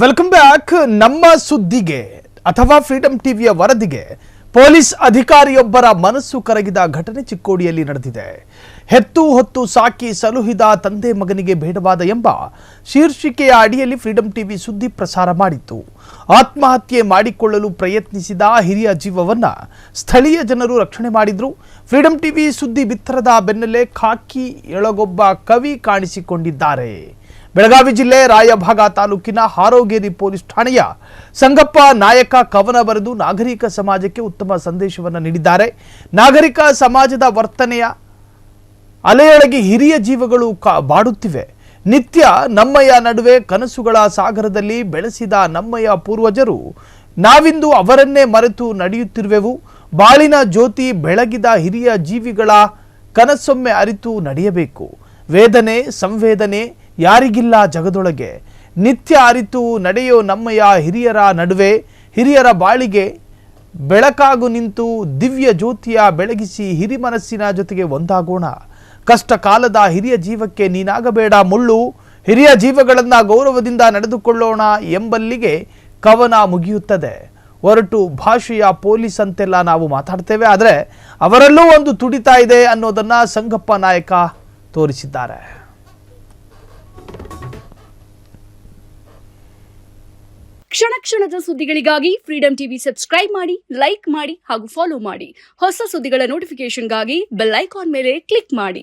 Welcome back. ನಮ್ಮ ಸುದ್ದಿಗೆ ಅಥವಾ ಫ್ರೀಡಂ ಟಿವಿಯ ವರದಿಗೆ ಪೊಲೀಸ್ ಅಧಿಕಾರಿಯೊಬ್ಬರ ಮನಸ್ಸು ಕರಗಿದ ಘಟನೆ ಚಿಕ್ಕೋಡಿಯಲ್ಲಿ ನಡೆದಿದೆ. ಹೆತ್ತು ಹೊತ್ತು ಸಾಕಿ ಸಲುಹಿದ ತಂದೆ ಮಗನಿಗೆ ಬೇಡವಾದ ಎಂಬ ಶೀರ್ಷಿಕೆಯ ಅಡಿಯಲ್ಲಿ ಫ್ರೀಡಂ ಟಿವಿ ಸುದ್ದಿ ಪ್ರಸಾರ ಮಾಡಿತ್ತು. ಆತ್ಮಹತ್ಯೆ ಮಾಡಿಕೊಳ್ಳಲು ಪ್ರಯತ್ನಿಸಿದ ಹಿರಿಯ ಜೀವವನ್ನ ಸ್ಥಳೀಯ ಜನರು ರಕ್ಷಣೆ ಮಾಡಿದ್ರು. ಫ್ರೀಡಂ ಟಿವಿ ಸುದ್ದಿ ಬಿತ್ತರದ ಬೆನ್ನಲ್ಲೇ ಖಾಕಿ ಎಳಗೊಬ್ಬ ಕವಿ ಕಾಣಿಸಿಕೊಂಡಿದ್ದಾರೆ. ಬೆಳಗಾವಿ ಜಿಲ್ಲೆ ರಾಯಭಾಗ ತಾಲೂಕಿನ ಹಾರೋಗೇರಿ ಪೊಲೀಸ್ ಠಾಣೆಯ ಸಂಗಪ್ಪ ನಾಯಕ ಕವನ ಬರೆದು ನಾಗರಿಕ ಸಮಾಜಕ್ಕೆ ಉತ್ತಮ ಸಂದೇಶವನ್ನು ನೀಡಿದ್ದಾರೆ. ನಾಗರಿಕ ಸಮಾಜದ ವರ್ತನೆಯ ಅಲೆಯೊಳಗೆ ಹಿರಿಯ ಜೀವಗಳು ಬಾಡುತ್ತಿವೆ. ನಿತ್ಯ ನಮ್ಮಯ್ಯ ನಡುವೆ ಕನಸುಗಳ ಸಾಗರದಲ್ಲಿ ಬೆಳೆಸಿದ ನಮ್ಮಯ್ಯ ಪೂರ್ವಜರು ನಾವಿಂದು ಅವರನ್ನೇ ಮರೆತು ನಡೆಯುತ್ತಿರುವೆವು. ಬಾಳಿನ ಜ್ಯೋತಿ ಬೆಳಗಿದ ಹಿರಿಯ ಜೀವಿಗಳ ಕನಸೊಮ್ಮೆ ಅರಿತು ನಡೆಯಬೇಕು. ವೇದನೆ ಸಂವೇದನೆ ಯಾರಿಗಿಲ್ಲ ಜಗದೊಳಗೆ. ನಿತ್ಯ ಅರಿತು ನಡೆಯೋ ನಮ್ಮಯ್ಯ ಹಿರಿಯರ ನಡುವೆ, ಹಿರಿಯರ ಬಾಳಿಗೆ ಬೆಳಕಾಗು ನಿಂತು ದಿವ್ಯ ಜ್ಯೋತಿಯ ಬೆಳಗಿಸಿ ಹಿರಿಮನಸ್ಸಿನ ಜೊತೆಗೆ ಒಂದಾಗೋಣ. ಕಷ್ಟ ಕಾಲದ ಹಿರಿಯ ಜೀವಕ್ಕೆ ನೀನಾಗಬೇಡ ಮುಳ್ಳು, ಹಿರಿಯ ಜೀವಗಳನ್ನ ಗೌರವದಿಂದ ನಡೆದುಕೊಳ್ಳೋಣ ಎಂಬಲ್ಲಿಗೆ ಕವನ ಮುಗಿಯುತ್ತದೆ. ಹೊರಟು ಭಾಷೆಯ ಪೊಲೀಸ್ ಅಂತೆಲ್ಲ ನಾವು ಮಾತಾಡ್ತೇವೆ, ಆದರೆ ಅವರಲ್ಲೂ ಒಂದು ತುಡಿತಾ ಇದೆ ಅನ್ನೋದನ್ನ ಸಂಗಪ್ಪ ನಾಯಕ ತೋರಿಸಿದ್ದಾರೆ. ಕ್ಷಣ ಕ್ಷಣದ ಸುದ್ದಿಗಳಿಗಾಗಿ ಫ್ರೀಡಂ ಟಿವಿ ಸಬ್ಸ್ಕ್ರೈಬ್ ಮಾಡಿ, ಲೈಕ್ ಮಾಡಿ ಹಾಗೂ ಫಾಲೋ ಮಾಡಿ. ಹೊಸ ಸುದ್ದಿಗಳ ನೋಟಿಫಿಕೇಶನ್ಗಾಗಿ ಬೆಲ್ ಐಕಾನ್ ಮೇಲೆ ಕ್ಲಿಕ್ ಮಾಡಿ.